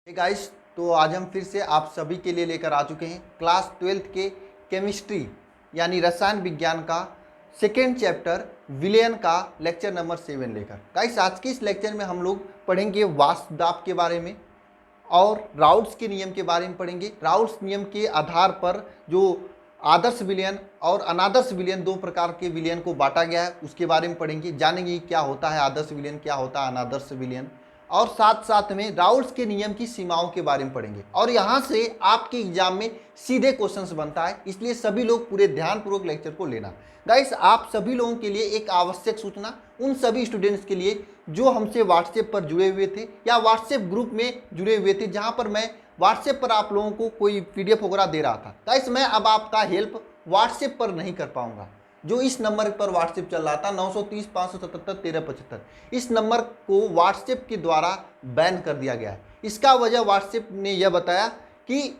Guys, तो आज हम फिर से आप सभी के लिए लेकर आ चुके हैं क्लास 12th के केमिस्ट्री यानी रसायन विज्ञान का सेकेंड चैप्टर विलयन का लेक्चर नंबर 7 लेकर। गाइस, आज के इस लेक्चर में हम लोग पढ़ेंगे वाष्प दाब के बारे में और राउल्ट्स के नियम के बारे में पढ़ेंगे। राउल्ट्स नियम के आधार पर जो आदर्श विलयन और अनादर्श विलयन दो प्रकार के विलयन को बांटा गया है उसके बारे में पढ़ेंगे, जानेंगे क्या होता है आदर्श विलयन, क्या होता है अनादर्श विलयन, और साथ साथ में राउल्ट्स के नियम की सीमाओं के बारे में पढ़ेंगे। और यहाँ से आपके एग्जाम में सीधे क्वेश्चंस बनता है, इसलिए सभी लोग पूरे ध्यानपूर्वक लेक्चर को लेना। गाइस, आप सभी लोगों के लिए एक आवश्यक सूचना, उन सभी स्टूडेंट्स के लिए जो हमसे व्हाट्सएप पर जुड़े हुए थे या व्हाट्सएप ग्रुप में जुड़े हुए थे, जहाँ पर मैं व्हाट्सएप पर आप लोगों को कोई पीडीएफ वगैरह दे रहा था। गाइस, मैं अब आपका हेल्प व्हाट्सएप पर नहीं कर पाऊंगा। जो इस नंबर पर व्हाट्सएप चल रहा था 930 577 1375, इस नंबर को व्हाट्सएप के द्वारा बैन कर दिया गया है। इसका वजह व्हाट्सएप ने यह बताया कि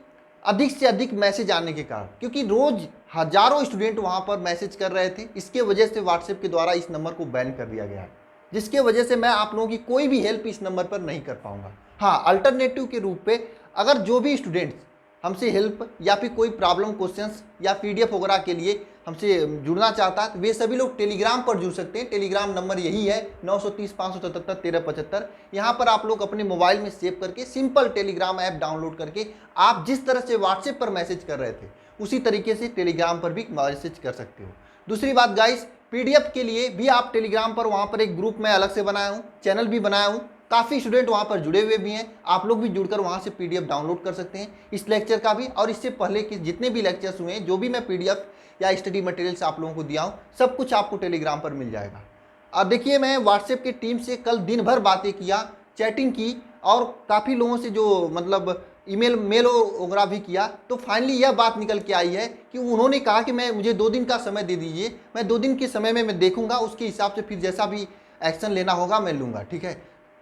अधिक से अधिक मैसेज आने के कारण, क्योंकि रोज हजारों स्टूडेंट वहां पर मैसेज कर रहे थे, इसके वजह से व्हाट्सएप के द्वारा इस नंबर को बैन कर दिया गया है, जिसके वजह से मैं आप लोगों की कोई भी हेल्प इस नंबर पर नहीं कर पाऊंगा। हाँ, अल्टरनेटिव के रूप पे अगर जो भी स्टूडेंट्स हमसे हेल्प या फिर कोई प्रॉब्लम क्वेश्चंस या पीडीएफ वगैरह के लिए हमसे जुड़ना चाहता है, वे सभी लोग टेलीग्राम पर जुड़ सकते हैं। टेलीग्राम नंबर यही है 930 577 1375। यहाँ पर आप लोग अपने मोबाइल में सेव करके सिंपल टेलीग्राम ऐप डाउनलोड करके आप जिस तरह से व्हाट्सएप पर मैसेज कर रहे थे उसी तरीके से टेलीग्राम पर भी मैसेज कर सकते हो। दूसरी बात गाइस, पीडीएफ के लिए भी आप टेलीग्राम पर वहाँ पर एक ग्रुप मैं अलग से बनाया हूँ, चैनल भी बनाया हूँ, काफ़ी स्टूडेंट वहाँ पर जुड़े हुए भी हैं। आप लोग भी जुड़कर वहाँ से पीडीएफ डाउनलोड कर सकते हैं, इस लेक्चर का भी और इससे पहले के जितने भी लेक्चर्स हुए हैं, जो भी मैं पीडीएफ या स्टडी मटेरियल्स आप लोगों को दिया हूँ, सब कुछ आपको टेलीग्राम पर मिल जाएगा। अब देखिए, मैं व्हाट्सएप की टीम से कल दिन भर बातें किया, चैटिंग की और काफ़ी लोगों से जो मतलब मेल वगैरह भी किया, तो फाइनली यह बात निकल के आई है कि उन्होंने कहा कि मुझे 2 दिन का समय दे दीजिए, मैं 2 दिन के समय में मैं देखूंगा, उसके हिसाब से फिर जैसा भी एक्शन लेना होगा मैं लूँगा, ठीक है।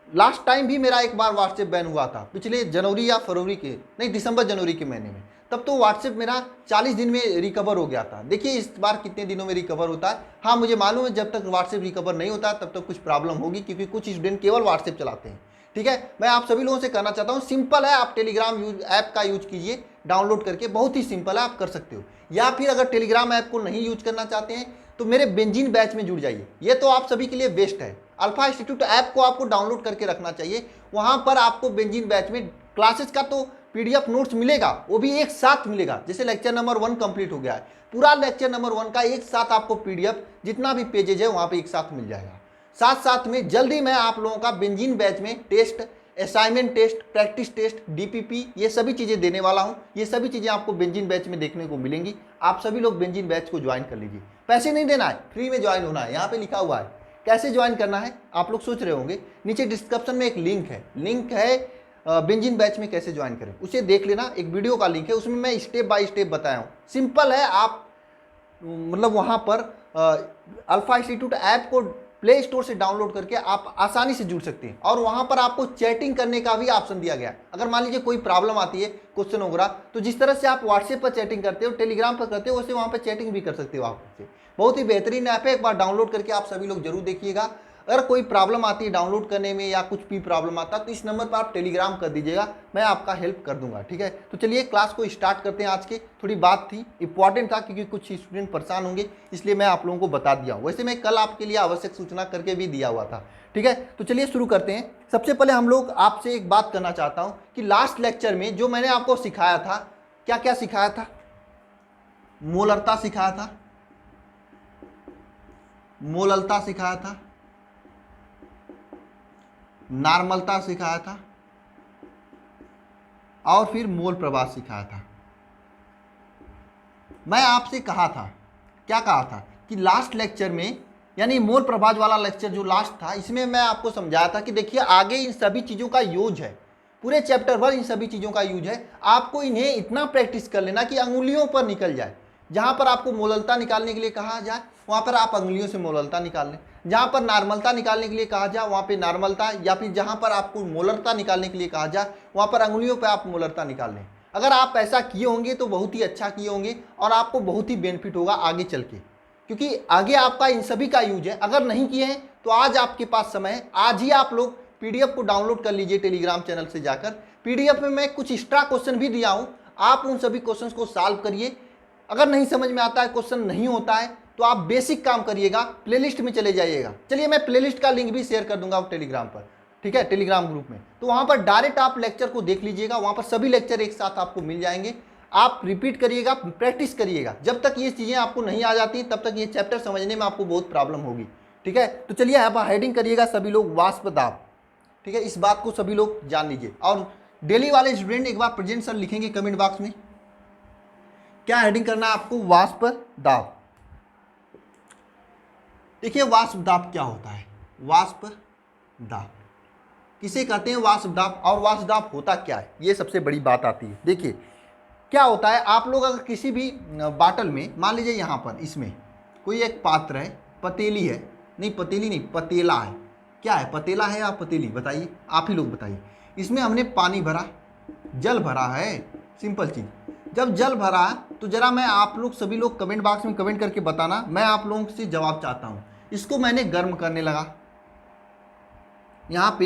लास्ट टाइम भी मेरा एक बार व्हाट्सएप बैन हुआ था, पिछले जनवरी या फरवरी के नहीं दिसंबर जनवरी के महीने में, तब तो व्हाट्सएप मेरा 40 दिन में रिकवर हो गया था। देखिए इस बार कितने दिनों में रिकवर होता है। हाँ, मुझे मालूम है जब तक व्हाट्सएप रिकवर नहीं होता तब तक कुछ प्रॉब्लम होगी, क्योंकि कुछ स्टूडेंट केवल व्हाट्सएप चलाते हैं, ठीक है। मैं आप सभी लोगों से कहना चाहता हूँ, सिंपल है, आप टेलीग्राम ऐप का यूज कीजिए, डाउनलोड करके, बहुत ही सिंपल है, आप कर सकते हो। या फिर अगर टेलीग्राम ऐप को नहीं यूज करना चाहते हैं तो मेरे बेंजीन बैच में जुड़ जाइए, ये तो आप सभी के लिए बेस्ट है। अल्फा इंस्टीट्यूट ऐप को आपको डाउनलोड करके रखना चाहिए, वहां पर आपको बेंजीन बैच में क्लासेस का तो पीडीएफ नोट्स मिलेगा, वो भी एक साथ मिलेगा। जैसे लेक्चर नंबर 1 कंप्लीट हो गया है, पूरा लेक्चर नंबर 1 का एक साथ आपको पीडीएफ जितना भी पेजेज है वहां पे एक साथ मिल जाएगा। साथ साथ में जल्दी मैं आप लोगों का बेंजीन बैच में test, assignment test, practice test, DPP, ये सभी चीजें देने वाला हूं। ये सभी चीजें आपको बेंजीन बैच में देखने को मिलेंगी। आप सभी लोग बेंजीन बैच को ज्वाइन कर लीजिए, पैसे नहीं देना है, फ्री में ज्वाइन होना है। यहाँ पे लिखा हुआ है कैसे ज्वाइन करना है, आप लोग सोच रहे होंगे, नीचे डिस्क्रिप्शन में एक लिंक है बेंजीन बैच में कैसे ज्वाइन करें, उसे देख लेना। एक वीडियो का लिंक है, उसमें मैं स्टेप बाय स्टेप बताया हूँ, सिंपल है। आप मतलब वहाँ पर अल्फा इंस्टीट्यूट ऐप को प्ले स्टोर से डाउनलोड करके आप आसानी से जुड़ सकते हैं, और वहाँ पर आपको चैटिंग करने का भी ऑप्शन दिया गया है। अगर मान लीजिए कोई प्रॉब्लम आती है, क्वेश्चन वगैरह, तो जिस तरह से आप व्हाट्सएप पर चैटिंग करते हो, टेलीग्राम पर करते हो, वैसे वहाँ पर चैटिंग भी कर सकते हो आपसे। बहुत ही बेहतरीन ऐप है, एक बार डाउनलोड करके आप सभी लोग जरूर देखिएगा। अगर कोई प्रॉब्लम आती है डाउनलोड करने में या कुछ भी प्रॉब्लम आता है तो इस नंबर पर आप टेलीग्राम कर दीजिएगा, मैं आपका हेल्प कर दूंगा, ठीक है। तो चलिए क्लास को स्टार्ट करते हैं। आज की थोड़ी बात थी, इंपॉर्टेंट था, क्योंकि कुछ स्टूडेंट परेशान होंगे, इसलिए मैं आप लोगों को बता दिया हूँ। वैसे मैं कल आपके लिए आवश्यक सूचना करके भी दिया हुआ था, ठीक है। तो चलिए शुरू करते हैं। सबसे पहले हम लोग आपसे एक बात करना चाहता हूँ कि लास्ट लेक्चर में जो मैंने आपको सिखाया था, क्या क्या सिखाया था? मोलरता सिखाया था, मोललता सिखाया था, नॉर्मलता सिखाया था, और फिर मोल प्रवाह सिखाया था। मैं आपसे कहा था, क्या कहा था कि लास्ट लेक्चर में, यानी मोल प्रभाव वाला लेक्चर जो लास्ट था, इसमें मैं आपको समझाया था कि देखिए आगे इन सभी चीज़ों का यूज है, पूरे चैप्टर भर इन सभी चीज़ों का यूज है। आपको इन्हें इतना प्रैक्टिस कर लेना कि अंगुलियों पर निकल जाए। जहाँ पर आपको मोललता निकालने के लिए कहा जाए वहाँ पर आप अंगुलियों से मोललता निकाल लें, जहाँ पर नॉर्मलता निकालने के लिए कहा जाए वहाँ पे नॉर्मलता, या फिर जहाँ पर आपको मोलरता निकालने के लिए कहा जाए वहाँ पर अंगुलियों पे आप मोलरता निकाल लें। अगर आप ऐसा किए होंगे तो बहुत ही अच्छा किए होंगे और आपको बहुत ही बेनिफिट होगा आगे चल के, क्योंकि आगे आपका इन सभी का यूज है। अगर नहीं किए हैं तो आज आपके पास समय है, आज ही आप लोग पीडीएफ को डाउनलोड कर लीजिए टेलीग्राम चैनल से जाकर। पीडीएफ में मैं कुछ एक्स्ट्रा क्वेश्चन भी दिया हूँ, आप उन सभी क्वेश्चंस को सॉल्व करिए। अगर नहीं समझ में आता है, क्वेश्चन नहीं होता है, तो आप बेसिक काम करिएगा, प्लेलिस्ट में चले जाइएगा। चलिए मैं प्लेलिस्ट का लिंक भी शेयर कर दूंगा टेलीग्राम पर, ठीक है, टेलीग्राम ग्रुप में, तो वहाँ पर डायरेक्ट आप लेक्चर को देख लीजिएगा। वहाँ पर सभी लेक्चर एक साथ आपको मिल जाएंगे। आप रिपीट करिएगा, प्रैक्टिस करिएगा। जब तक ये चीज़ें आपको नहीं आ जाती तब तक ये चैप्टर समझने में आपको बहुत प्रॉब्लम होगी, ठीक है। तो चलिए आप हेडिंग करिएगा सभी लोग, वाष्प दाब, ठीक है। इस बात को सभी लोग जान लीजिए। और डेली वाले स्टूडेंट एक बार प्रेजेंट सर लिखेंगे कमेंट बॉक्स में, क्या हेडिंग करना है आपको, वाष्प दाब। देखिए वाष्प दाब क्या होता है, वाष्प दाब किसे कहते हैं, वाष्प दाब, और वाष्प दाब होता क्या है, ये सबसे बड़ी बात आती है। देखिए क्या होता है, आप लोग अगर किसी भी बाटल में, मान लीजिए यहाँ पर इसमें कोई एक पात्र है, पतीली है, नहीं पतीली नहीं, पतीला है, क्या है, पतीला है या पतीली, बताइए, आप ही लोग बताइए। इसमें हमने पानी भरा, जल भरा है, सिंपल चीज़। जब जल भरा तो जरा मैं आप लोग सभी लोग कमेंट बॉक्स में कमेंट करके बताना, मैं आप लोगों से जवाब चाहता हूँ। इसको मैंने गर्म करने लगा, यहाँ पे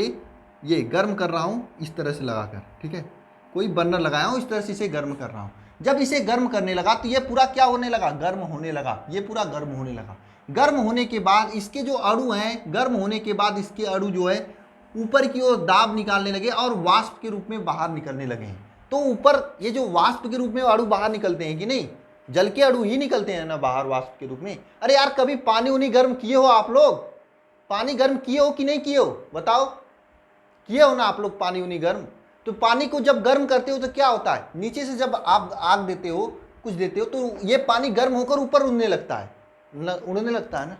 ये गर्म कर रहा हूँ इस तरह से लगाकर, ठीक है, कोई बर्नर लगाया हूँ, इस तरह से इसे गर्म कर रहा हूँ। जब इसे गर्म करने लगा तो ये पूरा क्या होने लगा, गर्म होने लगा, ये पूरा गर्म होने लगा। गर्म होने के बाद इसके जो अणु हैं, गर्म होने के बाद इसके अणु जो है ऊपर की ओर दाब निकालने लगे और वाष्प के रूप में बाहर निकलने लगे हैं। तो ऊपर ये जो वाष्प के रूप में अणु बाहर निकलते हैं कि नहीं, जल के अणु ही निकलते हैं ना बाहर वाष्प के रूप में। अरे यार कभी पानी उनी गर्म किए हो आप लोग, पानी गर्म किए हो कि नहीं किए हो, बताओ, किए हो ना आप लोग पानी उनी गर्म। तो पानी को जब गर्म करते हो तो क्या होता है, नीचे से जब आप आग देते हो, कुछ देते हो, तो ये पानी गर्म होकर ऊपर उड़ने लगता है, उड़ने लगता है ना,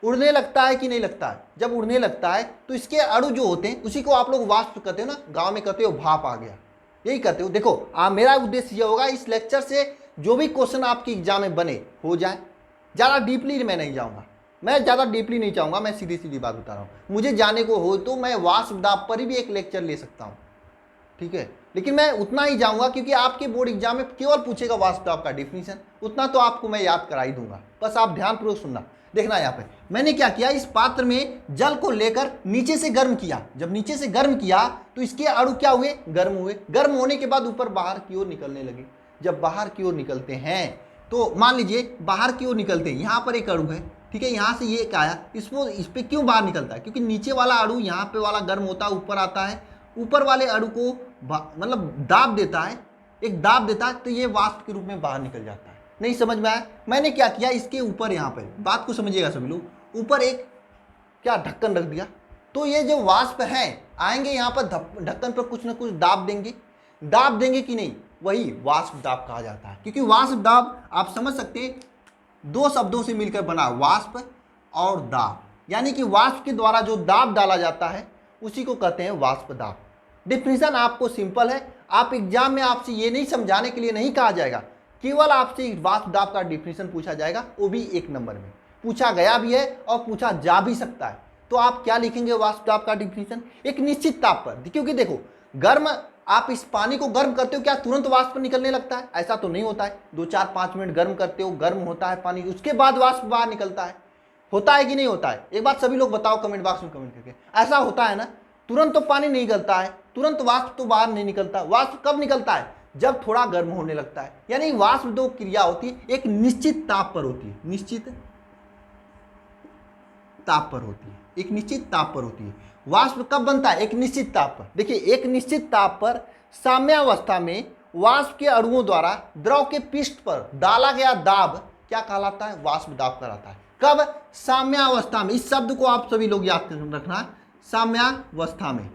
उड़ने लगता है कि नहीं लगता है। जब उड़ने लगता है तो इसके अणु जो होते हैं उसी को आप लोग वाष्प कहते हो ना, गांव में कहते हो भाप आ गया, यही कहते हो। देखो मेरा उद्देश्य यह होगा इस लेक्चर से जो भी क्वेश्चन आपकी एग्जाम में बने हो जाए। ज़्यादा डीपली मैं नहीं जाऊँगा, मैं ज़्यादा डीपली नहीं चाहूँगा, मैं सीधी सीधी बात बता रहा हूँ। मुझे जाने को हो तो मैं वाष्प दाब पर भी एक लेक्चर ले सकता हूँ, ठीक है, लेकिन मैं उतना ही जाऊँगा क्योंकि आपके बोर्ड एग्जाम में केवल पूछेगा वाष्प दाब का डिफिनीशन, उतना तो आपको मैं याद करा ही दूंगा। बस आप ध्यानपूर्वक सुनना। देखना यहाँ पे मैंने क्या किया, इस पात्र में जल को लेकर नीचे से गर्म किया। जब नीचे से गर्म किया तो इसके अणु क्या हुए, गर्म हुए। गर्म होने के बाद ऊपर बाहर की ओर निकलने लगे। जब बाहर की ओर निकलते हैं तो मान लीजिए बाहर की ओर निकलते हैं, यहाँ पर एक अणु है, ठीक है, यहाँ से ये एक आया, इस पर क्यों बाहर निकलता है, क्योंकि नीचे वाला अणु यहाँ पे वाला गर्म होता है, ऊपर आता है, ऊपर वाले अणु को मतलब दाब देता है, एक दाब देता है, तो ये वाष्प के रूप में बाहर निकल जाता है। नहीं समझ में आया, मैंने क्या किया, इसके ऊपर यहाँ पर बात को समझिएगा सभी लोग, ऊपर एक क्या ढक्कन रख दिया। तो ये जो वाष्प है आएंगे यहाँ पर ढक्कन पर कुछ ना कुछ दाब देंगे कि नहीं, वही वाष्प दाब कहा जाता है। क्योंकि वाष्प दाब आप समझ सकते हैं दो शब्दों से मिलकर बना, वाष्प और दाब, यानी कि वाष्प के द्वारा जो दाब डाला जाता है उसी को कहते हैं वाष्प दाब। डिफिनीशन आपको सिंपल है, आप एग्जाम में आपसे ये नहीं समझाने के लिए नहीं कहा जाएगा, केवल आपसे वाष्प दाब का डिफिनीशन पूछा जाएगा, वो भी 1 नंबर में पूछा गया भी है और पूछा जा भी सकता है। तो आप क्या लिखेंगे वाष्प दाब का डिफिनीशन, एक निश्चित ताप पर। क्योंकि देखो गर्म, आप इस पानी को गर्म करते हो, क्या तुरंत वाष्प निकलने लगता है, ऐसा तो नहीं होता है। 2-4-5 मिनट गर्म करते हो, गर्म होता है पानी, उसके बाद वाष्प बाहर निकलता है। होता है कि नहीं होता है, एक बात सभी लोग बताओ कमेंट बॉक्स में कमेंट करके, ऐसा होता है ना। तुरंत तो पानी नहीं निकलता है, तुरंत वाष्प तो बाहर नहीं निकलता। वाष्प कब निकलता है, जब थोड़ा गर्म होने लगता है। यानी वाष्प दो क्रिया होती है, एक निश्चित ताप पर होती है, निश्चित ताप पर होती है, एक निश्चित ताप पर होती है। वाष्प कब बनता है, एक निश्चित ताप पर। देखिए एक निश्चित ताप पर साम्यावस्था में वाष्प के अणुओं द्वारा द्रव के पृष्ठ पर डाला गया दाब क्या कहलाता है, वाष्प दाब कहलाता है। कब, साम्यावस्था में। इस शब्द को आप सभी लोग याद रखना, साम्यावस्था में।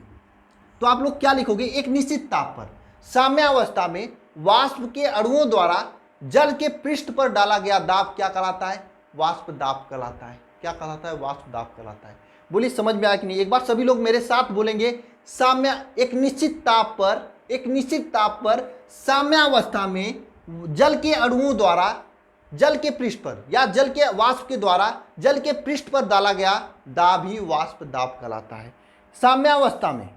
तो आप लोग क्या लिखोगे, एक निश्चित ताप पर साम्यावस्था में वाष्प के अणुओं द्वारा जल के पृष्ठ पर डाला गया दाब क्या कहलाता है, वाष्प दाब कहलाता है। क्या कहलाता है, वाष्प दाब कहलाता है। बोलिए समझ में आया कि नहीं, एक बार सभी लोग मेरे साथ बोलेंगे, साम्य, एक निश्चित ताप पर, एक निश्चित ताप पर साम्यावस्था में जल के अणुओं द्वारा जल के पृष्ठ पर या जल के वाष्प के द्वारा जल के पृष्ठ पर डाला गया दाब ही वाष्प दाब कहलाता है। साम्यावस्था में,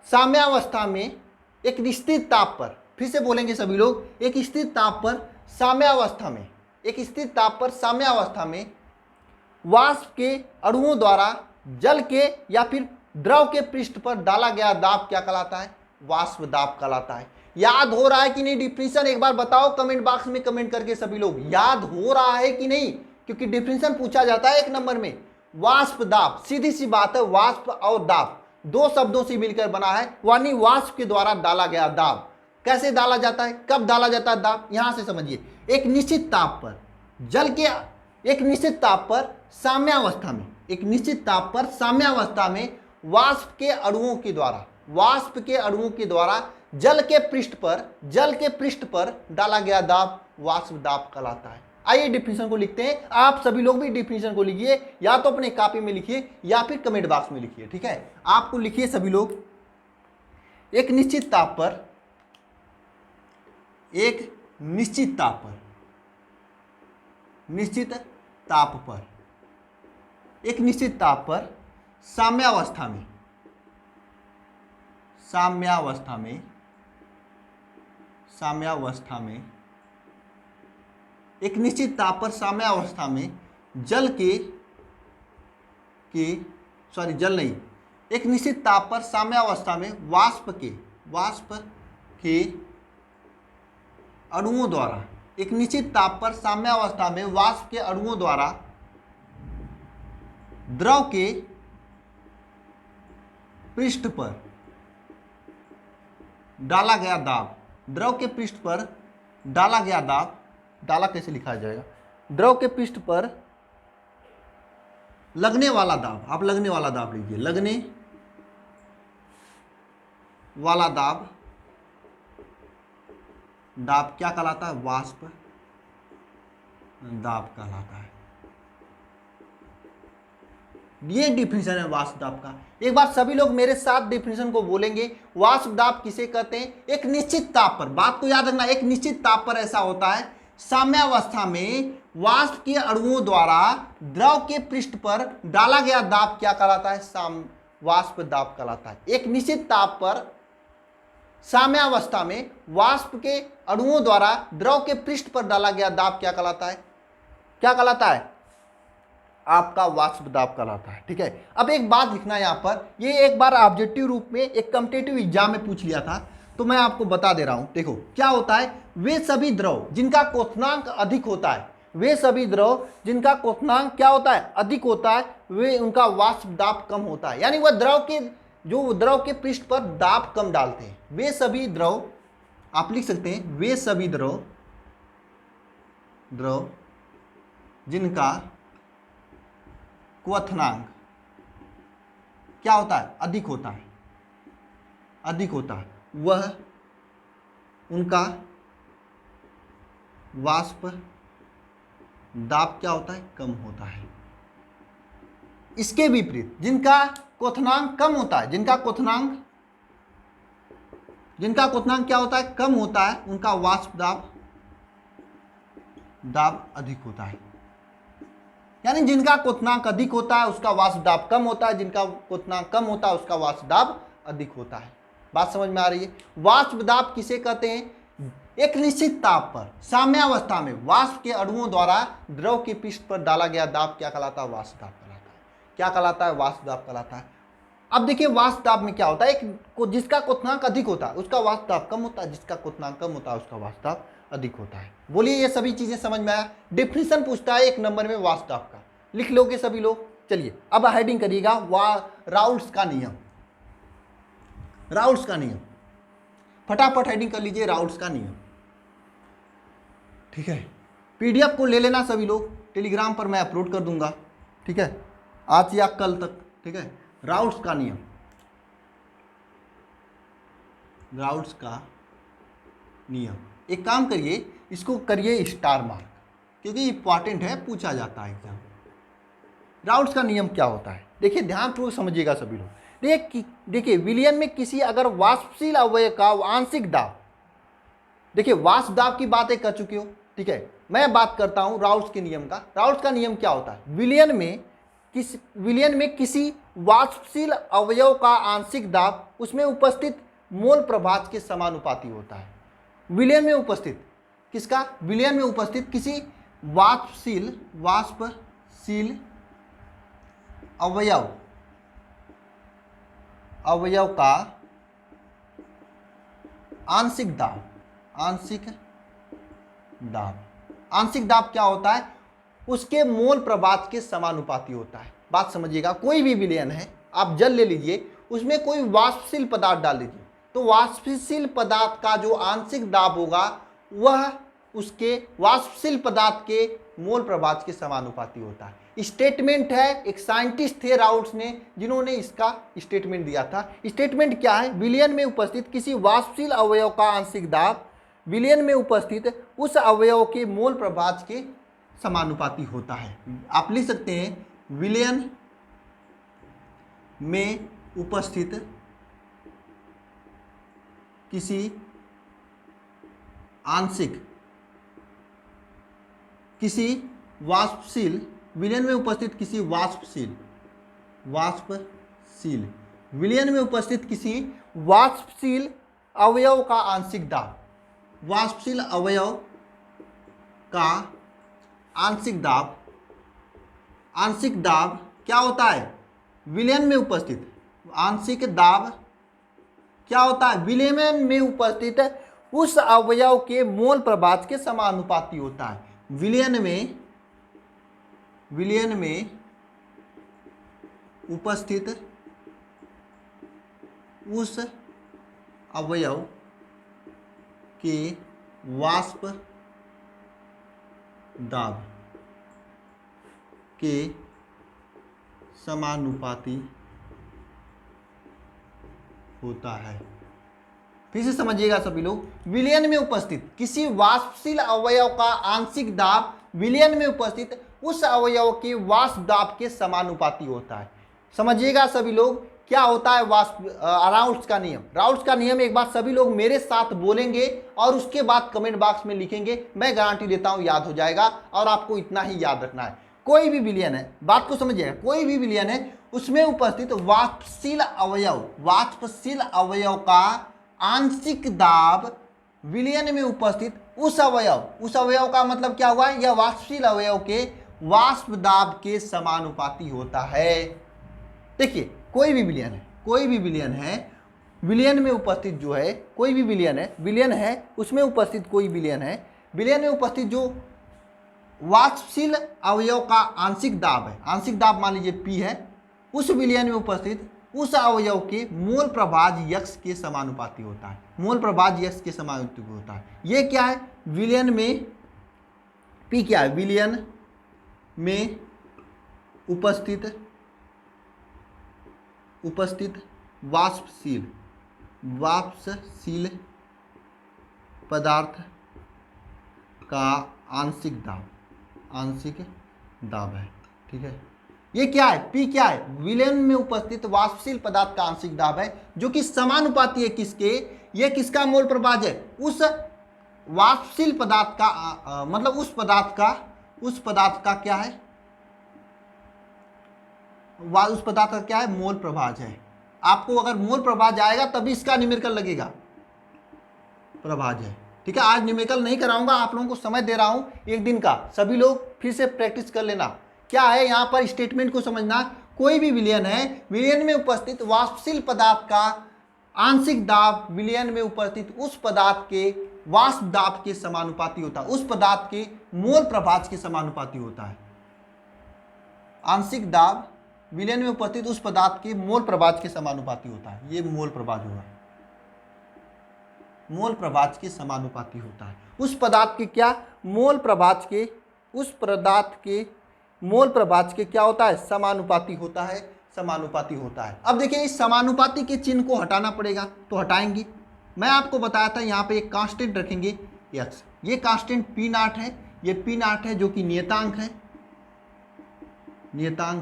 साम्यावस्था में एक निश्चित ताप पर, फिर से बोलेंगे सभी लोग, एक स्थिर ताप पर साम्यावस्था में, एक स्थिर ताप पर साम्यावस्था में वाष्प के अणुओं द्वारा जल के या फिर द्रव के पृष्ठ पर डाला गया दाब क्या कहलाता है, वाष्प दाब कहलाता है। याद हो रहा है कि नहीं डिफिनेशन, एक बार बताओ कमेंट बॉक्स में कमेंट करके सभी लोग, याद हो रहा है कि नहीं, क्योंकि डिफिनेशन पूछा जाता है 1 नंबर में। वाष्प दाब, सीधी सी बात है, वाष्प और दाब दो शब्दों से मिलकर बना है, यानी वाष्प के द्वारा डाला गया दाब। कैसे डाला जाता है, कब डाला जाता है दाब, यहां से समझिए। एक निश्चित ताप पर जल के, एक निश्चित ताप पर साम्यावस्था में, एक निश्चित ताप पर साम्यावस्था में वाष्प के अणुओं के द्वारा, वाष्प के अणुओं के द्वारा जल के पृष्ठ पर डाला गया दाब वाष्प दाब कहलाता है। आइए डिफिनेशन को लिखते हैं। आप सभी लोग भी डिफिनेशन को लिखिए, या तो अपने कॉपी में लिखिए या फिर कमेंट बॉक्स में लिखिए, ठीक है। आपको लिखिए सभी लोग, एक निश्चित ताप पर, एक निश्चित ताप पर, निश्चित ताप पर, एक निश्चित ताप पर साम्यावस्था में, साम्यावस्था में, साम्यावस्था में, एक निश्चित ताप पर साम्यावस्था में जल के सॉरी जल नहीं, एक निश्चित ताप पर साम्यावस्था में वाष्प के अणुओं द्वारा, एक निश्चित ताप पर साम्यावस्था में वाष्प के अणुओं द्वारा द्रव के पृष्ठ पर डाला गया दाब, द्रव के पृष्ठ पर डाला गया दाब, डाला कैसे लिखा जाएगा, द्रव के पृष्ठ पर लगने वाला दाब, आप लगने वाला दाब लीजिए, लगने वाला दाब, दाब क्या कहलाता है, वाष्प दाब कहलाता है। ये डिफिनेशन है वाष्प दाब का। एक बार सभी लोग मेरे साथ डिफिनेशन को बोलेंगे। वाष्प दाब किसे कहते हैं, एक निश्चित ताप पर, बात को याद रखना, एक निश्चित ताप पर ऐसा होता है, साम्यावस्था में वाष्प के अणुओं द्वारा द्रव के पृष्ठ पर डाला गया दाब क्या कहलाता है, वाष्प दाब कहलाता है। एक निश्चित ताप पर साम्यावस्था में वाष्प के अणुओं द्वारा द्रव के पृष्ठ पर डाला गया दाब क्या कहलाता है, क्या कहलाता है, आपका वाष्प दाब कहलाता है, ठीक है। अब एक बात लिखना है यहाँ पर, ये एक बार ऑब्जेक्टिव रूप में एक कॉम्पिटिटिव एग्जाम में पूछ लिया था, तो मैं आपको बता दे रहा हूं। देखो क्या होता है, वे सभी द्रव जिनका क्वथनांक अधिक होता है, वे सभी द्रव जिनका क्वथनांक क्या होता है, अधिक होता है, वे उनका वाष्प दाब कम होता है। यानी वह द्रव के, जो द्रव के पृष्ठ पर दाब कम डालते हैं, वे सभी द्रव, आप लिख सकते हैं, वे सभी द्रव जिनका क्वथनांक क्या होता है, अधिक होता है, अधिक होता है, वह उनका वाष्प दाब क्या होता है, कम होता है। इसके विपरीत जिनका क्वथनांक कम होता है, जिनका क्वथनांक क्या होता है, कम होता है, उनका वाष्प दाब अधिक होता है। यानी जिनका क्वथनांक अधिक होता है उसका वाष्प दाब कम होता है, जिनका क्वथनांक कम होता है उसका वाष्प दाब अधिक होता है। बात समझ में आ रही है। वाष्प दाब किसे कहते हैं, एक निश्चित ताप पर साम्यावस्था में वाष्प के अणुओं द्वारा द्रव के पृष्ठ पर डाला गया दाब क्या कहलाता है, वाष्प दाब कहलाता है। क्या कहलाता है, वाष्प दाब कहलाता है। अब देखिए वाष्प दाब में क्या होता है, एक जिसका क्वथनांक अधिक होता है उसका वाष्प दाब कम होता है, जिसका क्वथनांक कम होता है उसका वाष्प दाब अधिक होता है। बोलिए ये सभी चीजें समझ में आया। डिफिनेशन पूछता है 1 नंबर में वाष्प दाब का, लिख लोगे सभी लोग। चलिए अब हेडिंग करिएगा, राउल्ट्स का नियम, राउल्ट्स का नियम, फटाफट हेडिंग कर लीजिए, राउल्ट्स का नियम, ठीक है। पीडीएफ को ले लेना सभी लोग, टेलीग्राम पर मैं अपलोड कर दूंगा, ठीक है, आज या कल तक, ठीक है। राउल्ट्स का नियम, राउल्ट्स का नियम, एक काम करिए, इसको करिए स्टार मार्क, क्योंकि इंपॉर्टेंट है, पूछा जाता है एग्जाम। राउल्ट्स का नियम क्या होता है, देखिए ध्यानपूर्वक समझिएगा सभी लोग। देखिए विलयन में किसी अगर वाष्पशील अवयव का आंशिक दाब, देखिए वाष्प दाब की बातें कर चुके हो, ठीक है। मैं बात करता हूं राउल्ट्स के नियम का। राउल्ट्स का नियम क्या होता है, विलयन में किसी वाष्पशील अवयव का आंशिक दाब उसमें उपस्थित मोल प्रभाज के समानुपाती होता है। विलयन में उपस्थित किसका, विलयन में उपस्थित किसी वाष्पशील अवयव का आंशिक दाब, आंशिक दाब, आंशिक दाब क्या होता है? उसके मोल प्रभाज के समानुपाती होता है। बात समझिएगा, कोई भी विलयन है, आप जल ले लीजिए, उसमें कोई वाष्पशील पदार्थ डाल दीजिए, तो वाष्पशील पदार्थ का जो आंशिक दाब होगा वह उसके वाष्पशील पदार्थ के मोल प्रभाज के समानुपाती होता है। स्टेटमेंट है, एक साइंटिस्ट थे राउल्ट्स ने, जिन्होंने इसका स्टेटमेंट दिया था। स्टेटमेंट क्या है? विलयन में उपस्थित किसी वाष्पशील अवयव का आंशिक दाब विलयन में उपस्थित उस अवयव के मोल प्रभाज के समानुपाती होता है। आप लिख सकते हैं विलयन में उपस्थित किसी आंशिक, किसी वाष्पशील, विलयन में उपस्थित किसी वाष्पशील, विलयन में उपस्थित किसी वाष्पशील अवयव का आंशिक दाब, वाष्पशील अवयव का आंशिक दाब, आंशिक दाब क्या होता है? विलयन में उपस्थित आंशिक दाब क्या होता है? विलयन में उपस्थित उस अवयव के मोल प्रभाज के समानुपाती होता है। विलयन में उपस्थित उस अवयव के वाष्प दाब के समानुपाती होता है। फिर से समझिएगा सभी लोग, विलयन में उपस्थित किसी वाष्पशील अवयव का आंशिक दाब विलयन में उपस्थित उस अवयव के वाष्प दाब के समानुपाती होता है। समझिएगा सभी लोग, क्या होता है राउल्ट्स का नियम? राउल्ट्स का नियम एक बार सभी लोग मेरे साथ बोलेंगे और उसके बाद कमेंट बॉक्स में लिखेंगे, मैं गारंटी देता हूं याद हो जाएगा। और आपको इतना ही याद रखना है, कोई भी विलयन है, बात को समझिएगा, कोई भी विलयन है उसमें उपस्थित वाष्पशील अवयव का आंशिक दाब विलयन में उपस्थित उस अवयव का मतलब क्या हुआ? यह वाष्पशील अवयव के वाष्प दाब के समानुपाती होता है। देखिए, कोई भी विलयन है, विलयन में उपस्थित जो है कोई भी विलयन है उसमें उपस्थित कोई विलयन है, विलयन में उपस्थित जो वाष्पशील अवयव का आंशिक दाब है, आंशिक दाब मान लीजिए P है, उस विलयन में उपस्थित उस अवयव के मोल प्रभाज यक्ष के समानुपाती होता है। मोल प्रभाज यक्ष के समानुपाती होता है। ये क्या है? विलयन में P क्या है? विलयन में उपस्थित वाष्पशील पदार्थ का आंशिक दाब है। ठीक है, ये क्या है? P क्या है? विलयन में उपस्थित वाष्पशील पदार्थ का आंशिक दाब है, जो कि समानुपाती है किसके? ये किसका मोल प्रभाज है? उस वाष्पशील पदार्थ का मतलब उस पदार्थ का क्या है? उस पदार्थ का क्या है? मोल प्रभाज है। आपको अगर मोल प्रभाज आएगा तभी इसका न्यूमेरिकल लगेगा, प्रभाज है। ठीक है, आज न्यूमेरिकल नहीं कराऊंगा, आप लोगों को समय दे रहा हूं एक दिन का, सभी लोग फिर से प्रैक्टिस कर लेना। क्या है यहाँ पर? स्टेटमेंट को समझना। कोई भी विलयन है, विलयन में उपस्थित वाष्पशील पदार्थ का आंशिक दाब विलयन में उपस्थित उस पदार्थ के वाष्प दाब के समानुपाती होता है, उस पदार्थ के मोल प्रभाज के समानुपाती होता है। आंशिक दाब विलयन में उपस्थित उस पदार्थ के मोल प्रभाज के समानुपाती होता है। ये मोल प्रभाज होगा, मोल प्रभाज के समानुपाती होता है। उस पदार्थ के क्या? मोल प्रभाज के, उस पदार्थ के मोल प्रभाज के क्या होता है? समानुपाती होता है, समानुपाती होता है। अब देखिए, इस समानुपाती के चिन्ह को हटाना पड़ेगा, तो हटाएंगे। मैं आपको बताया था यहाँ पे एक कांस्टेंट रखेंगे x, ये कांस्टेंट P0 है, ये P0 है जो कि नियतांक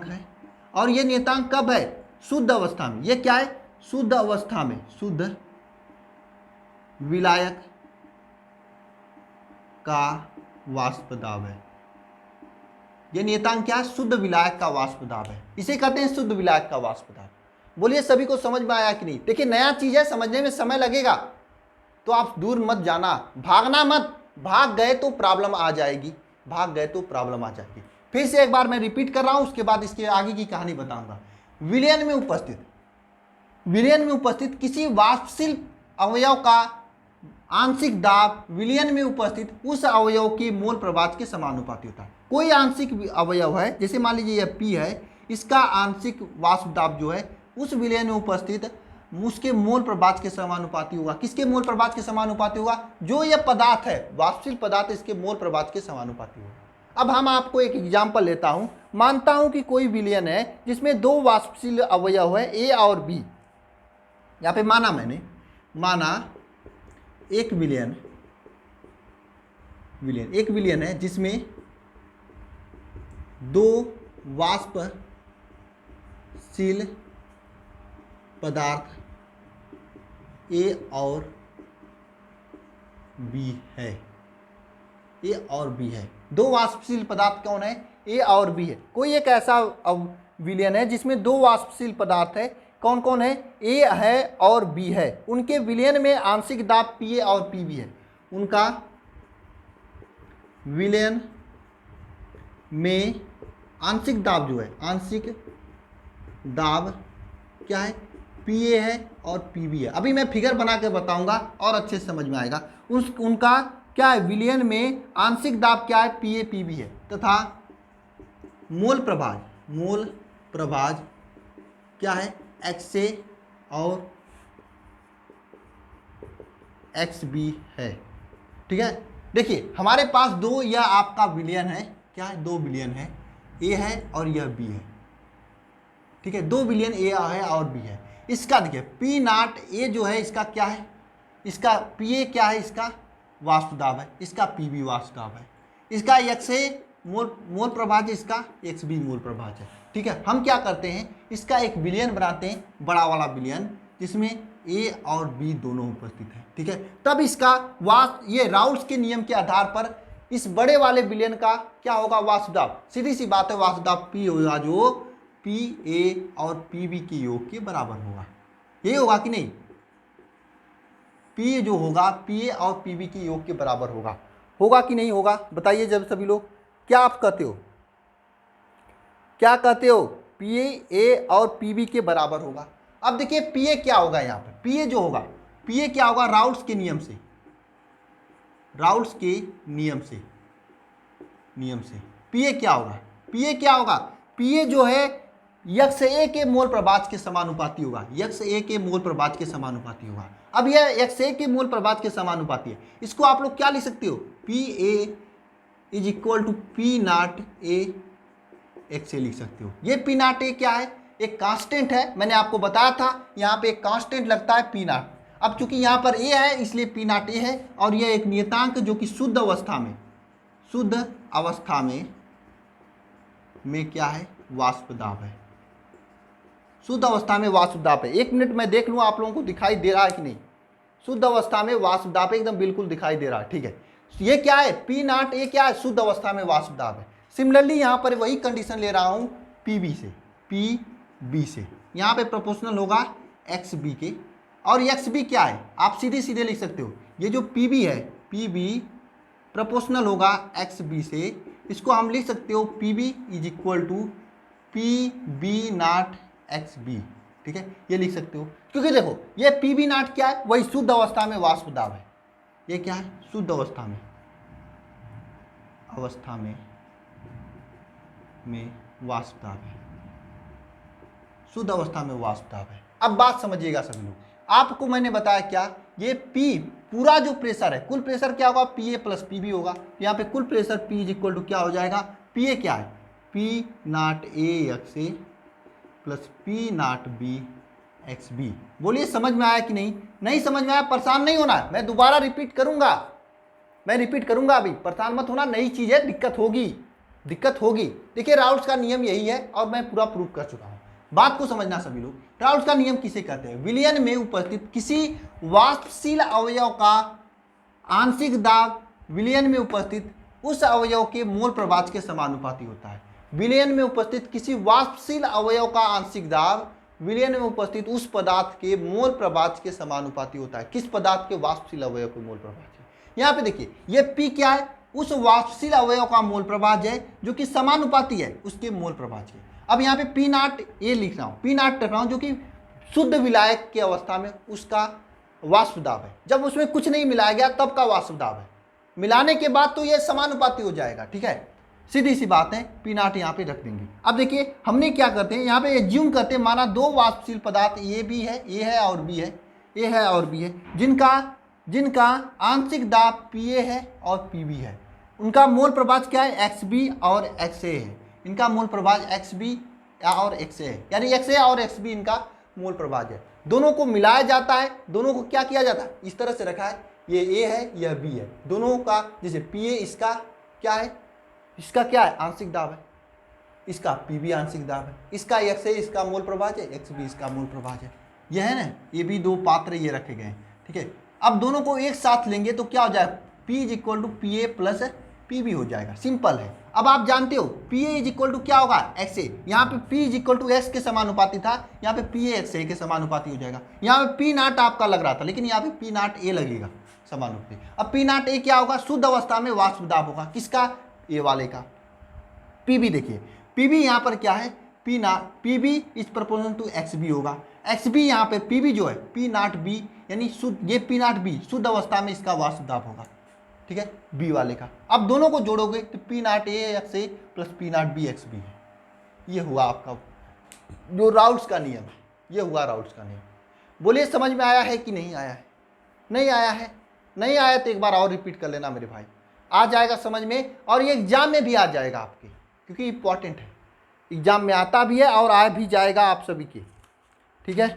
है। और ये नियतांक कब है? शुद्ध अवस्था में। ये क्या है? शुद्ध अवस्था में, शुद्ध विलायक का वाष्प दाब है। ये नियतांक क्या है? शुद्ध विलायक का वाष्प दाब है, इसे कहते हैं शुद्ध विलायक का वाष्प दाब। बोलिए सभी को समझ में आया कि नहीं? देखिए, नया चीज है, समझने में समय लगेगा, तो आप दूर मत जाना, भागना मत। भाग गए तो प्रॉब्लम आ जाएगी, फिर से एक बार मैं रिपीट कर रहा हूं, उसके बाद इसके आगे की कहानी बताऊंगा। विलयन में उपस्थित किसी वाष्पशील अवयव का आंशिक दाब विलयन में उपस्थित उस अवयव के मोल प्रभाज के समानुपाती होता है। कोई आंशिक अवयव है, जैसे मान लीजिए यह P है, इसका आंशिक वाष्प दाब जो है उस विलयन में उपस्थित उसके मोल प्रभाज के समानुपाती होगा। किसके मोल प्रभाज के समानुपाती होगा? जो यह पदार्थ है, वाष्पशील पदार्थ, इसके मोल प्रभाज के समानुपाती होगा। अब हम आपको एक एग्जाम्पल लेता हूं। मानता हूं कि कोई विलयन है जिसमें दो वाष्पशील अवयव है A और B। यहां पे माना एक विलयन है जिसमें दो वाष्पशील पदार्थ A और B है। A और B है, दो वाष्पशील पदार्थ कौन है? A और B है। कोई एक ऐसा विलयन है जिसमें दो वाष्पशील पदार्थ है, कौन कौन है? A है और B है। उनके विलयन में आंशिक दाब PA और PB है। उनका विलयन में आंशिक दाब जो है, आंशिक दाब क्या है? PA है और PB है। अभी मैं फिगर बना के बताऊंगा और अच्छे से समझ में आएगा। उनका क्या है? विलयन में आंशिक दाब क्या है? PA PB है, तथा मोल प्रभाज क्या है? XA और XB है। ठीक है, देखिए हमारे पास दो, यह आपका विलयन है, क्या है? दो विलयन है, A है और यह B है। ठीक है, दो विलयन A है और B है। इसका देखिए P नॉट A जो है, इसका क्या है? इसका PA क्या है? इसका वाष्प दाब है, इसका PB वाष्प दाब है, इसका XA मोल प्रभाज है, इसका XB मोल प्रभाज है। ठीक है, हम क्या करते हैं, इसका एक विलयन बनाते हैं, बड़ा वाला विलयन, जिसमें A और B दोनों उपस्थित है। ठीक है, तब इसका ये राउल्स के नियम के आधार पर इस बड़े वाले विलयन का क्या होगा? वाष्प दाब। सीधी सी बात है, वाष्प दाब P होगा जो PA और PB के योग के बराबर होगा। ये होगा कि नहीं? P जो होगा PA और PB के योग के बराबर होगा कि नहीं होगा? बताइए जब सभी लोग, क्या आप कहते हो? PA और PB के बराबर होगा। अब देखिए PA क्या होगा यहाँ पर? PA जो होगा, PA क्या होगा? राउल्स के नियम से PA क्या होगा? PA जो है XA के मोल प्रभाज के समानुपाती होगा। XA के मोल प्रभाज के समानुपाती होगा। अब यह XA के मोल प्रभाज के समानुपाती है, इसको आप लोग क्या लिख सकते हो? PA is equal to P naught A XA लिख सकते हो। ये P नॉट A क्या है? एक कांस्टेंट है, मैंने आपको बताया था यहाँ पे एक कांस्टेंट लगता है P नॉट। अब चूंकि यहाँ पर A है इसलिए P नॉट A है, और यह एक नियतांक जो कि शुद्ध अवस्था में क्या है? वाष्प दाब है। शुद्ध अवस्था में वाष्प दाब है। एक मिनट मैं देख लूँ आप लोगों को दिखाई दे रहा है कि नहीं। शुद्ध अवस्था में वाष्प दाब एकदम बिल्कुल दिखाई दे रहा है। ठीक है, ये क्या है? P नॉट A क्या है? शुद्ध अवस्था में वाष्प दाब है। सिमिलरली यहाँ पर वही कंडीशन ले रहा हूँ PB से। यहाँ पे प्रोपोर्शनल होगा XB के, और XB क्या है? आप सीधे लिख सकते हो। ये जो PB है, PB प्रोपोर्शनल होगा XB से। इसको हम लिख सकते हो PB is equal to PB naught XB। ठीक है, ये लिख सकते हो, क्योंकि देखो ये PB नॉट क्या है? वही शुद्ध अवस्था में वाष्प दाब है। ये क्या है? शुद्ध अवस्था में वाष्प दाब है। शुद्ध अवस्था में वाष्प दाब है। अब बात समझिएगा सभी लोग, आपको मैंने बताया क्या? ये P पूरा जो प्रेशर है, कुल प्रेशर क्या होगा? PA प्लस PB होगा। यहाँ पे कुल pressure P is equal to क्या हो जाएगा? PA क्या है? P naught A XA plus P naught B XB। बोलिए समझ में आया कि नहीं? नहीं समझ में आया परेशान नहीं होना, मैं दोबारा रिपीट करूंगा, अभी परेशान मत होना। नई चीज है, दिक्कत होगी। देखिए राउल्स का नियम यही है और मैं पूरा प्रूव कर चुका हूं। बात को समझना सभी लोग। राउल्स का नियम किसे कहते हैं? विलयन में उपस्थित किसी वाष्पशील अवयव का आंशिक दाब विलयन में उपस्थित उस अवयव के मोल प्रभाज के समानुपाती होता है। विलयन में उपस्थित किसी वाष्पशील अवयव का आंशिक दाब विलयन में उपस्थित उस पदार्थ के मोल प्रभाज के समानुपाती होता है। किस पदार्थ के? वाष्पशील अवयव के मोल प्रभाज है। यहाँ पे देखिए ये P क्या है? उस वाष्पशील अवयव का मोल प्रभाज है जो कि समानुपाती है उसके मोल प्रभाज के। अब यहाँ पे P नॉट A लिख रहा हूँ, P नॉट रख रहा हूँ, जो कि शुद्ध विलायक की अवस्था में उसका वाष्प दाब है। जब उसमें कुछ नहीं मिलाया गया तब का वाष्प दाब है। मिलाने के बाद तो ये समानुपाती हो जाएगा, ठीक है, सीधी सी बात है। पी नॉट यहाँ पे रख देंगे। अब देखिए हमने क्या करते हैं, यहाँ पे एज्यूम करते हैं, माना दो वाष्पशील पदार्थ ए बी है, ए है और बी है, ए है और बी है, जिनका आंशिक दाब पी ए है और पी बी है। उनका मोल प्रभाज क्या है, एक्स बी और एक्स ए है। इनका मोल प्रभाज एक्स बी और एक्स ए है, यानी एक्स ए और एक्स बी इनका मोल प्रभाज है। दोनों को मिलाया जाता है, दोनों को क्या किया जाता है, इस तरह से रखा है, ये ए है यह बी है, दोनों का जैसे पी ए इसका क्या है, इसका क्या है, आंशिक दाब है, इसका पी बी आंशिक दाब है, इसका एक्स ए इसका मोल प्रभाज है, एक्स बी इसका मोल प्रभाज है। यह है ना, ये भी दो पात्र ये रखे गए हैं, ठीक है। अब दोनों को एक साथ लेंगे तो क्या हो जाएगा, P is equal to P A plus P B हो जाएगा, सिंपल है। अब आप जानते हो P A is equal to क्या होगा, एक्स ए। यहाँ पे P is equal to X के समानुपाती था, यहाँ पे पी ए एक्स ए के समानुपाती हो जाएगा। यहाँ पे पी नॉट आपका लग रहा था, लेकिन यहाँ पे पी नॉट ए लगेगा समानुपाती। अब पी नॉट ए क्या होगा, शुद्ध अवस्था में वाष्प दाब होगा, किसका, ए वाले का। पी बी देखिए, पी बी यहाँ पर क्या है, P B is proportional to X B होगा। एक्स बी यहाँ पे पी बी जो है पी नॉट बी, यानी शुद्ध, ये पी नॉट बी शुद्ध अवस्था में इसका वाष्प दाब होगा, ठीक है, बी वाले का। अब दोनों को जोड़ोगे तो P naught A X A plus P naught B X B है। ये हुआ आपका जो राउल्स का नियम है, ये हुआ राउल्स का नियम। बोलिए समझ में आया है कि नहीं आया है, नहीं आया है, नहीं आया तो एक बार और रिपीट कर लेना मेरे भाई, आ जाएगा समझ में। और ये एग्जाम में भी आ जाएगा आपके, क्योंकि इंपॉर्टेंट है, एग्जाम में आता भी है और आ भी जाएगा आप सभी के, ठीक है।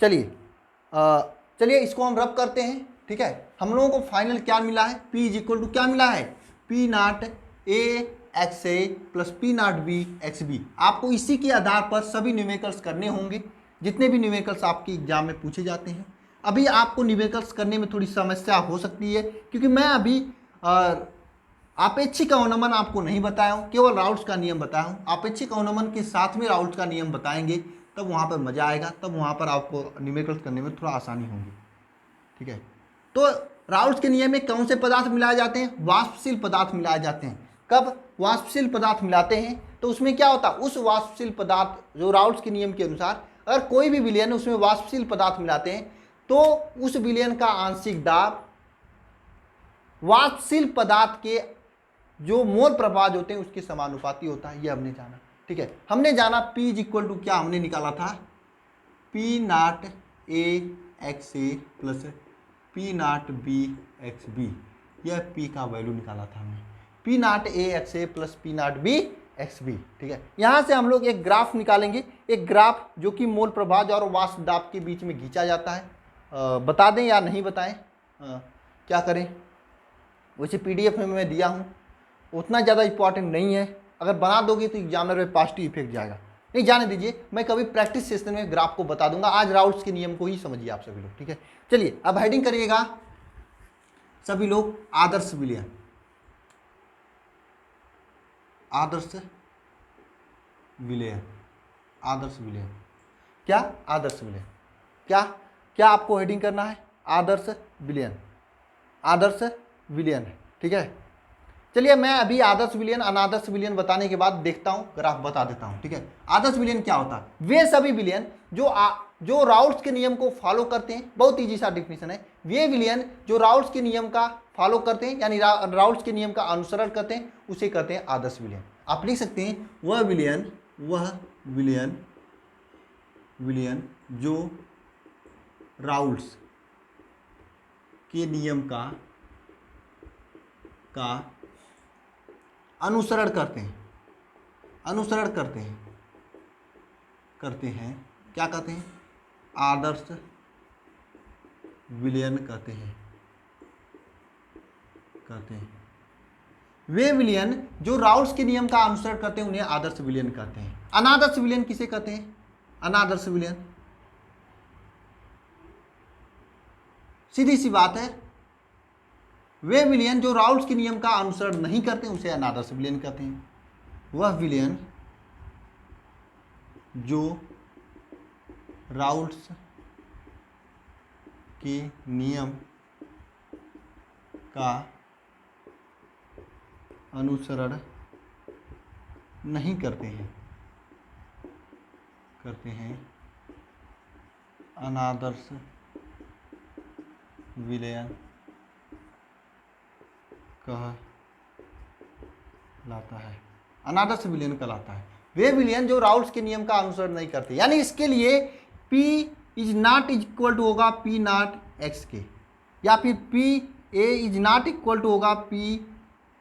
चलिए इसको हम रब करते हैं, ठीक है। हम लोगों को फाइनल क्या मिला है, P इज इक्वल टू क्या मिला है, P naught A X A plus P naught B X B. आपको इसी के आधार पर सभी न्यूमेरिकल्स करने होंगे, जितने भी न्यूमेरिकल्स आपके एग्जाम में पूछे जाते हैं। अभी आपको न्यूमेरिकल्स करने में थोड़ी समस्या हो सकती है, क्योंकि मैं अभी आपेक्षिक अवनमन आपको नहीं बताया हूँ, केवल राउल्स का नियम बताया हूँ। आपेक्षिक अवनमन के साथ में राउल्स का नियम बताएंगे, तब वहाँ पर मज़ा आएगा, तब वहाँ पर आपको न्यूमेरिकल्स करने में थोड़ा आसानी होगी, ठीक है। तो राउल्स के नियम में कौन से पदार्थ मिलाए जाते हैं, वाष्पशील पदार्थ मिलाए जाते हैं। कब वाष्पशील पदार्थ मिलाते हैं तो उसमें क्या होता है, उस वाष्पशील पदार्थ जो राउल्स के नियम के अनुसार अगर कोई भी विलयन उसमें वाष्पशील पदार्थ मिलाते हैं तो उस विलयन का आंशिक दाब वाष्पशील पदार्थ के जो मोल प्रभाज होते हैं उसके समानुपाती होता है। ये हमने जाना, ठीक है। हमने जाना P इज इक्वल टू क्या हमने निकाला था, P naught A X A plus P naught B X B. यह P का वैल्यू निकाला था हमने, P naught A X A plus P naught B X B, ठीक है। यहाँ से हम लोग एक ग्राफ निकालेंगे, एक ग्राफ जो कि मोल प्रभाज और वाष्प दाब के बीच में खींचा जाता है। बता दें या नहीं बताएं, क्या करें। वैसे PDF में मैं दिया हूँ, उतना ज़्यादा इंपॉर्टेंट नहीं है, अगर बना दोगे तो एग्जामिनर में पॉजिटिव इफेक्ट जाएगा। नहीं जाने दीजिए, मैं कभी प्रैक्टिस सेशन में ग्राफ को बता दूंगा। आज राउल्स के नियम को ही समझिए आप सभी लोग, ठीक है। चलिए अब हेडिंग करिएगा सभी लोग, आदर्श विलयन। आदर्श विलयन, आदर्श विलयन, क्या आदर्श विलयन, क्या आपको हेडिंग करना है, आदर्श विलयन, आदर्श विलयन, ठीक है। चलिए मैं अभी आदर्श विलयन अनादर्श विलयन बताने के बाद देखता हूँ, ग्राफ बता देता हूँ, ठीक है। आदर्श विलयन क्या होता है, वे सभी विलयन जो राउल्स के नियम को फॉलो करते हैं, बहुत ईजी सा डिफिनेशन है। वे विलयन जो राउल्स के नियम का फॉलो करते हैं, यानी राउल्स के नियम का अनुसरण करते हैं, उसे कहते हैं आदर्श विलयन। आप लिख सकते हैं वह विलयन जो राउल्स के नियम का अनुसरण करते हैं, क्या कहते हैं, आदर्श विलयन कहते हैं। वे विलयन जो राउल्स के नियम का अनुसरण करते हैं उन्हें आदर्श विलयन कहते हैं। अनादर्श विलयन किसे कहते हैं, अनादर्श विलयन, सीधी सी बात है, वे विलयन जो राउल्स के नियम का अनुसरण नहीं करते उसे अनादर्श विलयन कहते हैं। वह विलयन जो राउल्स के नियम का अनुसरण नहीं करते हैं अनादर्श विलयन कहलाता है, अनादर्श विलयन कहलाता है। वे विलयन जो राउल्स के नियम का अनुसरण नहीं करते, यानी इसके लिए P is not equal to होगा P नॉट एक्स के, या फिर P A is not equal to होगा P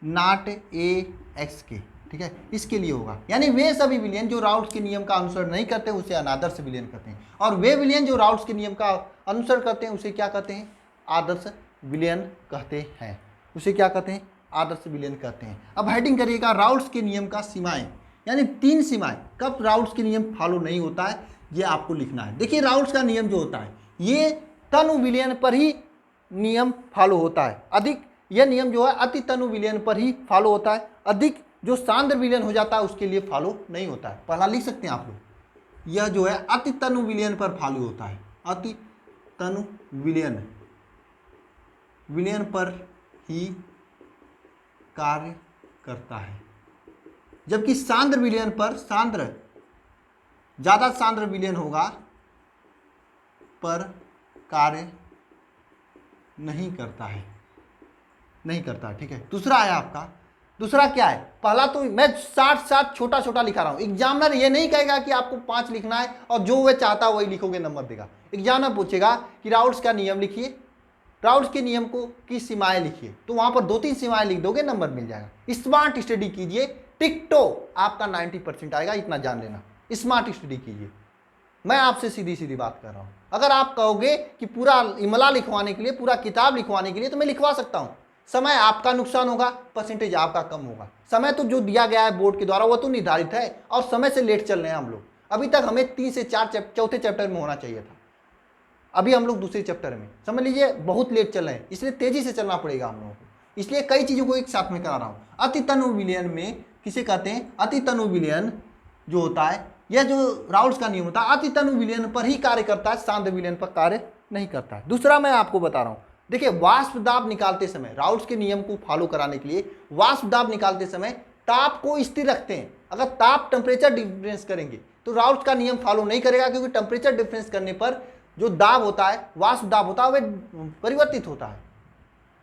नॉट ए एक्स के, ठीक है, इसके लिए होगा। यानी वे सभी विलयन जो राउल्स के नियम का अनुसरण नहीं करते उसे अनादर्श विलयन कहते हैं, और वे विलयन जो राउल्स के नियम का अनुसरण करते हैं उसे क्या कहते हैं, आदर्श विलयन कहते हैं। उसे क्या कहते हैं, आदर्श विलयन कहते हैं। अब हेडिंग करिएगा राउल्स के नियम का सीमाएं, यानी 3 सीमाएं कब राउल्स के नियम फॉलो नहीं होता है ये आपको लिखना है। देखिए राउल्स का नियम जो होता है ये तनु विलयन पर ही नियम फॉलो होता है, अधिक यह नियम जो है अति तनु विलयन पर ही फॉलो होता है, अधिक जो सांद्र विलयन हो जाता है उसके लिए फॉलो नहीं होता है। पहला लिख सकते हैं आप लोग, यह जो है अति तनु विलयन पर फॉलो होता है, अति तनु विलयन पर ही कार्य करता है, जबकि सांद्र विलयन पर ज़्यादा सांद्र विलयन होगा पर कार्य नहीं करता है, ठीक है। दूसरा है आपका, दूसरा क्या है, पहला तो मैं साथ छोटा छोटा लिखा रहा हूँ। एग्जामिनर ये नहीं कहेगा कि आपको 5 लिखना है और जो वह चाहता है वही लिखोगे नंबर देगा। एग्जामिनर पूछेगा कि राउल्स का नियम लिखिए, राउल्स के नियम को की सीमाएं लिखिए, तो वहां पर 2-3 सीमाएं लिख दोगे नंबर मिल जाएगा। स्मार्ट स्टडी कीजिए, टिकटो आपका 90% आएगा, इतना जान लेना। स्मार्ट स्टडी कीजिए, मैं आपसे सीधी सीधी बात कर रहा हूं। अगर आप कहोगे कि पूरा इमला लिखवाने के लिए, पूरा किताब लिखवाने के लिए, तो मैं लिखवा सकता हूं। समय आपका नुकसान होगा, परसेंटेज आपका कम होगा। समय तो जो दिया गया है बोर्ड के द्वारा वो तो निर्धारित है, और समय से लेट चल रहे हैं हम लोग। अभी तक हमें 3 से 4 चौथे चैप्टर में होना चाहिए था, अभी हम लोग दूसरे चैप्टर में, समझ लीजिए बहुत लेट चल रहे हैं, इसलिए तेजी से चलना पड़ेगा हम लोगों को। इसलिए कई चीज़ों को एक साथ में करा रहा हूँ। अति तनु विलयन में किसे कहते हैं, अति तनु विलयन जो होता है, यह जो राउल्स का नियम होता है अति तनु विलयन पर ही कार्य करता है, सांद्र विलयन पर कार्य नहीं करता है। दूसरा मैं आपको बता रहा हूँ, देखिए वाष्प दाब निकालते समय, राउल्स के नियम को फॉलो कराने के लिए वाष्प दाब निकालते समय ताप को स्थिर रखते हैं। अगर ताप टेम्परेचर डिफरेंस करेंगे तो राउल्स का नियम फॉलो नहीं करेगा, क्योंकि टेम्परेचर डिफरेंस करने पर जो दाब होता है, वाष्प दाब होता है, वह परिवर्तित होता है।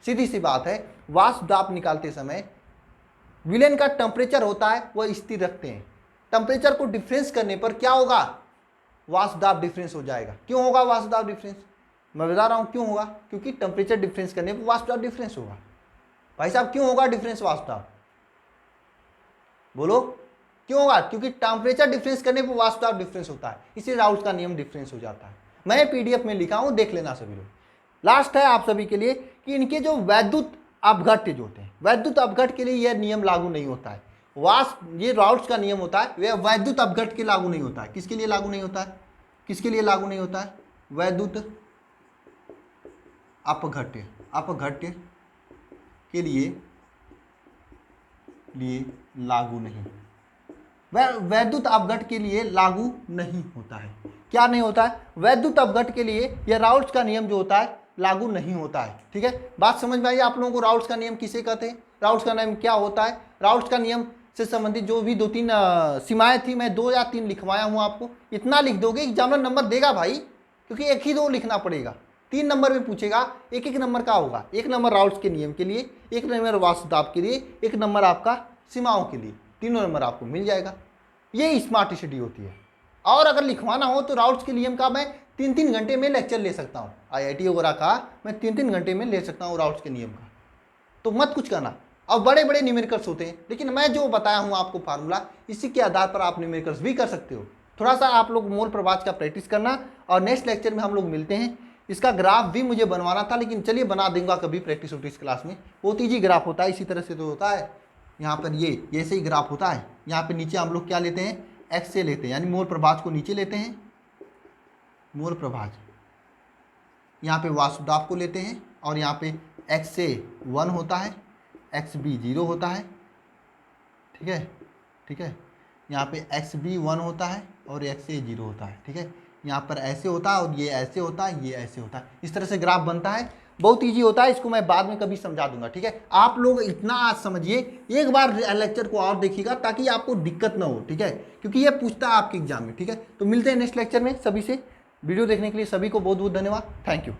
सीधी सी बात है, वाष्प दाब निकालते समय विलयन का टेम्परेचर होता है वह स्थिर रखते हैं। टेम्परेचर को डिफरेंस करने पर क्या होगा, वाष्प दाब डिफरेंस हो जाएगा। क्यों होगा वाष्प दाब डिफरेंस, मैं बता रहा हूं क्यों होगा, क्योंकि टेम्परेचर डिफरेंस करने पर वाष्प दाब डिफरेंस होगा। भाई साहब क्यों होगा डिफरेंस वाष्प दाब, बोलो क्यों होगा, क्योंकि टेम्परेचर डिफरेंस करने पर वाष्प दाब डिफरेंस होता है, इसलिए राउल्स का नियम डिफरेंस हो जाता है। मैं पीडीएफ में लिखा हूं, देख लेना सभी लोग। लास्ट है आप सभी के लिए कि इनके जो वैद्युत अपघट्य जो होते हैं, वैद्युत अपघट्य के लिए यह नियम लागू नहीं होता है। ये राउल्स का नियम होता है, वह वैद्युत अपघट्य के लागू नहीं होता है। किसके लिए लागू नहीं होता है, किसके लिए लागू नहीं होता है, वैद्युत अपघट्य के लिए लागू नहीं, वह वैद्युत अपघट्य के लिए लागू नहीं होता है। क्या नहीं होता है, वैद्युत अपघट्य के लिए यह राउल्स का नियम जो होता है लागू नहीं होता है। ठीक है, बात समझ में आई आप लोगों को। राउल्स का नियम किसे कहते हैं, राउल्स का नियम क्या होता है, राउल्स का नियम से संबंधित जो भी 2-3 सीमाएं थी, मैं 2 या 3 लिखवाया हूँ आपको। इतना लिख दोगे एग्जामिनर नंबर देगा भाई, क्योंकि 1 ही 2 लिखना पड़ेगा। 3 नंबर में पूछेगा, 1-1 नंबर का होगा। 1 नंबर राउल्स के नियम के लिए, 1 नंबर वाष्प दाब के लिए, 1 नंबर आपका सीमाओं के लिए, तीनों नंबर आपको मिल जाएगा। ये स्मार्ट स्टडी होती है। और अगर लिखवाना हो तो राउल्स के नियम का मैं 3-3 घंटे में लेक्चर ले सकता हूँ। IIT वगैरह का मैं 3-3 घंटे में ले सकता हूँ राउल्स के नियम का, तो मत कुछ करना। और बड़े बड़े न्यूमेरिकल्स होते हैं, लेकिन मैं जो बताया हूँ आपको फार्मूला, इसी के आधार पर आप न्यूमेरिकल्स भी कर सकते हो। थोड़ा सा आप लोग मोल प्रभाज का प्रैक्टिस करना, और नेक्स्ट लेक्चर में हम लोग मिलते हैं। इसका ग्राफ भी मुझे बनवाना था, लेकिन चलिए बना दूंगा कभी प्रैक्टिस उटिस क्लास में। बहुत ईजी ग्राफ होता है, इसी तरह से तो होता है। यहाँ पर ये ऐसे ही ग्राफ होता है। यहाँ पे नीचे हम लोग क्या लेते हैं, एक्स से लेते हैं, यानी मोल प्रभाज को नीचे लेते हैं, मोल प्रभाज। यहाँ पे वाष्प दाब को लेते हैं, और यहाँ पे x से 1 होता है, xb 0 होता है। ठीक है, ठीक है, यहाँ पे xb 1 होता है और x a 0 होता है। ठीक है, यहाँ पर ऐसे होता है और ये ऐसे होता है, ये ऐसे होता है। इस तरह से ग्राफ बनता है, बहुत इजी होता है। इसको मैं बाद में कभी समझा दूंगा। ठीक है, आप लोग इतना आज समझिए, एक बार लेक्चर को और देखिएगा ताकि आपको दिक्कत ना हो। ठीक है, क्योंकि ये पूछता है आपके एग्जाम में। ठीक है, तो मिलते हैं नेक्स्ट लेक्चर में। सभी से वीडियो देखने के लिए सभी को बहुत बहुत धन्यवाद। Thank you.